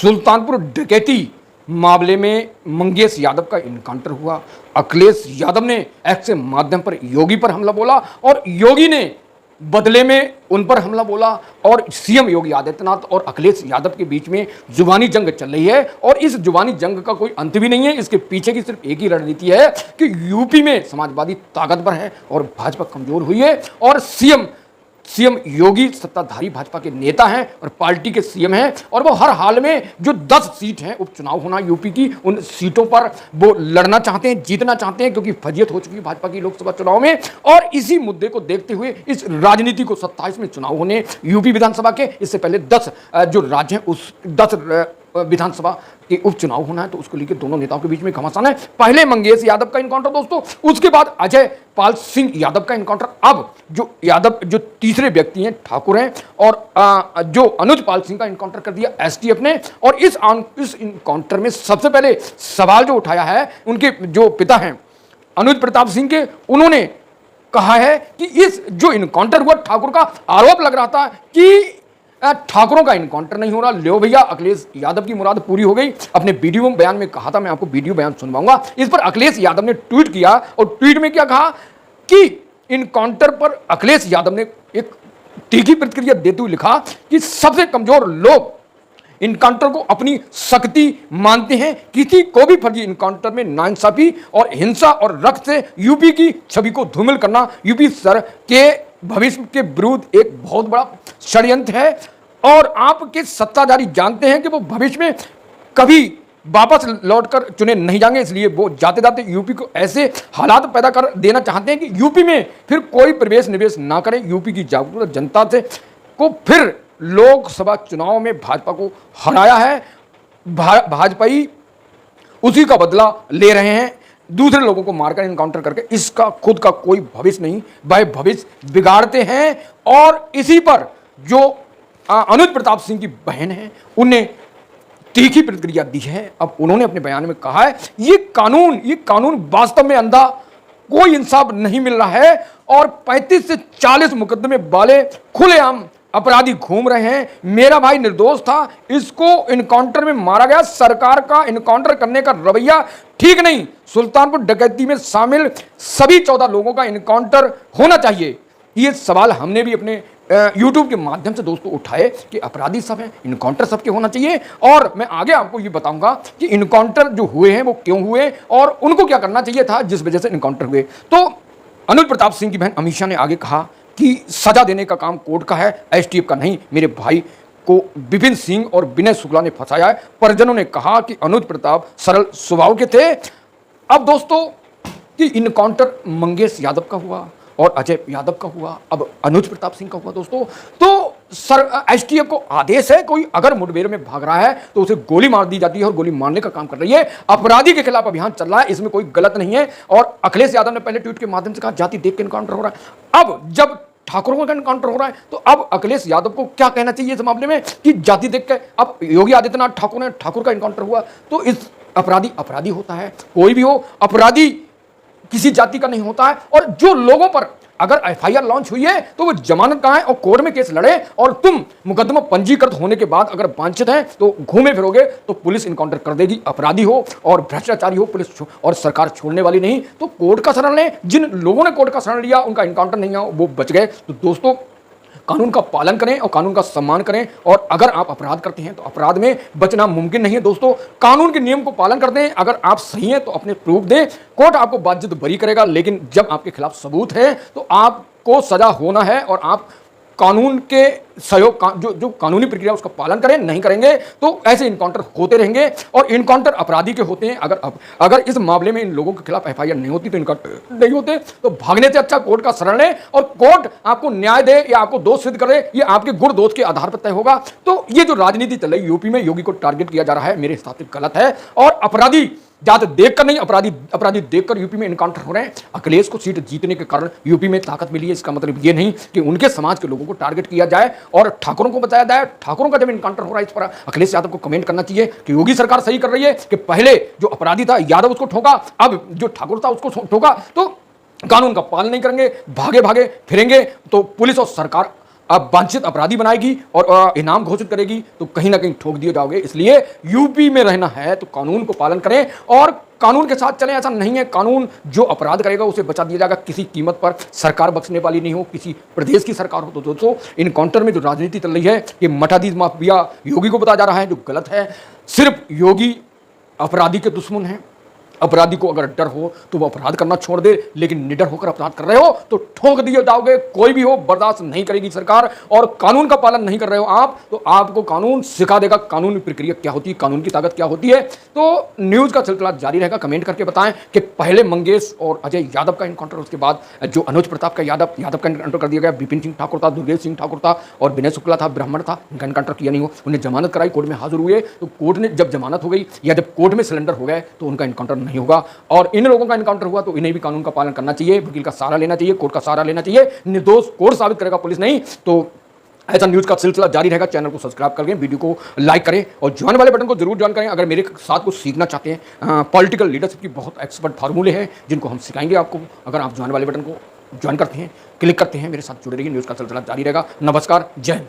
सुल्तानपुर डकैती मामले में मंगेश यादव का इनकाउंटर हुआ। अखिलेश यादव ने एक्स के माध्यम पर योगी पर हमला बोला और योगी ने बदले में उन पर हमला बोला और सीएम योगी आदित्यनाथ और अखिलेश यादव के बीच में जुबानी जंग चल रही है और इस जुबानी जंग का कोई अंत भी नहीं है। इसके पीछे की सिर्फ एक ही रणनीति है कि यूपी में समाजवादी ताकतवर है और भाजपा कमजोर हुई है और सीएम योगी सत्ताधारी भाजपा के नेता हैं और पार्टी के सीएम हैं और वो हर हाल में जो 10 सीट हैं उपचुनाव होना यूपी की, उन सीटों पर वो लड़ना चाहते हैं, जीतना चाहते हैं, क्योंकि फजियत हो चुकी है भाजपा की लोकसभा चुनाव में। और इसी मुद्दे को देखते हुए इस राजनीति को 27 में चुनाव होने यूपी विधानसभा के, इससे पहले 10 जो राज्य हैं उस 10 विधानसभा के उपचुनाव होना है, तो उसको लेकर दोनों नेताओं के बीच में घमासान है। पहले मंगेश यादव का इनकाउंटर दोस्तों, उसके बाद अजय पाल सिंह यादव का इनकाउंटर। अब जो तीसरे व्यक्ति हैं ठाकुर हैं और जो अनुज पाल सिंह का इनकाउंटर कर दिया एसटीएफ ने। और इस इनकाउंटर में सबसे पहले सवाल जो उठाया है उनके जो पिता हैं अनुज प्रताप सिंह के, उन्होंने कहा है कि इस जो इनकाउंटर हुआ ठाकुर का आरोप लग रहा था कि ठाकुरों का इनकाउंटर नहीं हो रहा। लो भैया, अखिलेश यादव की मुराद पूरी हो गई। अपने वीडियो बयान में कहा था, मैं आपको वीडियो बयान सुनवाऊंगा। इस पर अखिलेश यादव ने ट्वीट किया और ट्वीट में क्या कहा कि इनकाउंटर पर अखिलेश यादव ने एक तीखी प्रतिक्रिया देते हुए लिखा कि सबसे कमजोर लोग इनकाउंटर को अपनी शक्ति मानते हैं। किसी को भी फर्जी इनकाउंटर में नाइंसाफी और हिंसा और रक्त से यूपी की छवि को धूमिल करना यूपी सर के भविष्य के विरुद्ध एक बहुत बड़ा षड्यंत्र है और आपके सत्ताधारी जानते हैं कि वो भविष्य में कभी वापस लौटकर चुने नहीं जाएंगे, इसलिए वो जाते जाते यूपी को ऐसे हालात पैदा कर देना चाहते हैं कि यूपी में फिर कोई प्रवेश निवेश ना करे। यूपी की जागरूक जनता से को फिर लोकसभा चुनाव में भाजपा को हराया है, भाजपाई उसी का बदला ले रहे हैं, दूसरे लोगों को मारकर इनकाउंटर करके। इसका खुद का कोई भविष्य नहीं, वह भविष्य बिगाड़ते हैं। और इसी पर जो अनुज प्रताप सिंह की बहन है उन्हें तीखी प्रतिक्रिया दी है। अब उन्होंने अपने बयान में कहा है ये कानून वास्तव में अंधा, कोई इंसाफ नहीं मिल रहा है और 35 से 40 मुकदमे वाले खुलेआम अपराधी घूम रहे हैं। मेरा भाई निर्दोष था, इसको इनकाउंटर में मारा गया। सरकार का इनकाउंटर करने का रवैया ठीक नहीं। सुल्तानपुर डकैती में शामिल सभी 14 लोगों का इनकाउंटर होना चाहिए। ये सवाल हमने भी अपने YouTube के माध्यम से दोस्तों उठाए कि अपराधी सब हैं, इनकाउंटर सबके होना चाहिए। और मैं आगे आपको ये बताऊंगा कि इनकाउंटर जो हुए हैं वो क्यों हुए और उनको क्या करना चाहिए था जिस वजह से इनकाउंटर हुए। तो अनुज प्रताप सिंह की बहन अमीषा ने आगे कहा कि सजा देने का काम कोर्ट का है, एसटीएफ का नहीं। मेरे भाई को विपिन सिंह और विनय शुक्ला ने फंसाया है। परिजनों ने कहा कि अनुज प्रताप सरल स्वभाव के थे। अब दोस्तों कि इनकाउंटर मंगेश यादव का हुआ और अजय यादव का हुआ, अब अनुज प्रताप सिंह का हुआ दोस्तों। तो एसटीएफ को आदेश है कोई अगर मुठभेड़ में भाग रहा है तो उसे गोली मार दी जाती है और गोली मारने का काम कर रही है। अपराधी के खिलाफ अभियान चल रहा है, इसमें कोई गलत नहीं है। और अखिलेश यादव ने पहले ट्वीट के माध्यम से कहा जाति देख के इनकाउंटर हो रहा है। अब जब ठाकुरों का इनकाउंटर हो रहा है तो अब अखिलेश यादव को क्या कहना चाहिए इस मामले में कि जाति देख के। अब योगी आदित्यनाथ ठाकुर का इनकाउंटर हुआ तो इस अपराधी होता है, कोई भी हो अपराधी किसी जाति का नहीं होता है। और जो लोगों पर अगर एफआईआर लॉन्च हुई है तो वो जमानत कहां है और कोर्ट में केस लड़े और तुम मुकदमा पंजीकृत होने के बाद अगर वांछित हैं तो घूमे फिरोगे तो पुलिस इनकाउंटर कर देगी। अपराधी हो और भ्रष्टाचारी हो, पुलिस और सरकार छोड़ने वाली नहीं। तो कोर्ट का शरण लें। जिन लोगों ने कोर्ट का शरण लिया उनका इनकाउंटर नहीं हुआ, वो बच गए। तो दोस्तों कानून का पालन करें और कानून का सम्मान करें। और अगर आप अपराध करते हैं तो अपराध में बचना मुमकिन नहीं है दोस्तों। कानून के नियम को पालन करते हैं, अगर आप सही हैं तो अपने प्रूफ दें, कोर्ट आपको बाध्य बरी करेगा। लेकिन जब आपके खिलाफ सबूत है तो आपको सजा होना है और आप कानून के सहयोग जो कानूनी प्रक्रिया उसका पालन करें। नहीं करेंगे तो ऐसे इनकाउंटर होते रहेंगे और इनकाउंटर अपराधी के होते हैं। अगर इस मामले में इन लोगों के खिलाफ एफआईआर नहीं होती तो इनकाउंटर नहीं होते। तो भागने से अच्छा कोर्ट का शरण लें और कोर्ट आपको न्याय दे या आपको दोष सिद्ध करे, ये आपके गुण दोष के आधार पर तय होगा। तो ये जो राजनीति चल रही यूपी में, योगी को टारगेट किया जा रहा है, मेरे हिसाब से गलत है। और अपराधी ज्यादा देखकर नहीं, अपराधी देखकर यूपी में इनकाउंटर हो रहे हैं। अखिलेश को सीट जीतने के कारण यूपी में ताकत मिली है, इसका मतलब ये नहीं कि उनके समाज के लोगों को टारगेट किया जाए और ठाकुरों को बताया जाए। ठाकुरों का जब इनकाउंटर हो रहा है इस पर अखिलेश यादव को कमेंट करना चाहिए कि योगी सरकार सही कर रही है कि पहले जो अपराधी था यादव उसको ठोका, अब जो ठाकुर था उसको ठोका। तो कानून का पालन नहीं करेंगे, भागे फिरेंगे तो पुलिस और सरकार वांछित अपराधी बनाएगी और इनाम घोषित करेगी तो कहीं ना कहीं ठोक दिए जाओगे। इसलिए यूपी में रहना है तो कानून को पालन करें और कानून के साथ चलें। ऐसा नहीं है कानून जो अपराध करेगा उसे बचा दिया जाएगा, किसी कीमत पर। सरकार बख्शने वाली नहीं हो, किसी प्रदेश की सरकार हो। तो दोस्तों इनकाउंटर में जो राजनीति चल रही है ये मठाधीश माफिया योगी को बताया जा रहा है, जो गलत है। सिर्फ योगी अपराधी के दुश्मन हैं। अपराधी को अगर डर हो तो वो अपराध करना छोड़ दे, लेकिन निडर होकर अपराध कर रहे हो तो ठोक दिए जाओगे। कोई भी हो बर्दाश्त नहीं करेगी सरकार। और कानून का पालन नहीं कर रहे हो आप तो आपको कानून सिखा देगा, कानूनी प्रक्रिया क्या होती है, कानून की ताकत क्या होती है। तो न्यूज का सिलसिला जारी रहेगा। कमेंट करके बताएं कि पहले मंगेश और अजय यादव का इनकाउंटर, उसके बाद जो अनुज प्रताप का यादव का इनकाउंटर कर दिया गया। विपिन सिंह ठाकुर था, दुर्गेश सिंह ठाकुर था और विनय शुक्ला था, ब्राह्मण था, इनका इनकाउंटर किया नहीं हो। उन्हें जमानत कराई, कोर्ट में हाजिर हुए तो कोर्ट ने जब जमानत हो गई या जब कोर्ट में सिलेंडर हो गए तो उनका इनकाउंटर नहीं होगा। और इन लोगों का इनकाउंटर हुआ तो इन्हें भी कानून का पालन करना चाहिए, वकील का सहारा लेना चाहिए, कोर्ट का सहारा लेना चाहिए। निर्दोष कोर्ट साबित करेगा, पुलिस नहीं। तो ऐसा न्यूज का सिलसिला जारी रहेगा। चैनल को सब्सक्राइब करें, वीडियो को लाइक करें और ज्वाइन वाले बटन को जरूर ज्वाइन करें। अगर मेरे साथ कुछ सीखना चाहते हैं, पॉलिटिकल लीडरशिप की बहुत एक्सपर्ट फार्मूले हैं जिनको हम सिखाएंगे आपको। अगर आप ज्वाइन वाले बटन को ज्वाइन करते हैं, क्लिक करते हैं, मेरे साथ जुड़े रहिए। न्यूज का सिलसिला जारी रहेगा। नमस्कार, जय हिंद।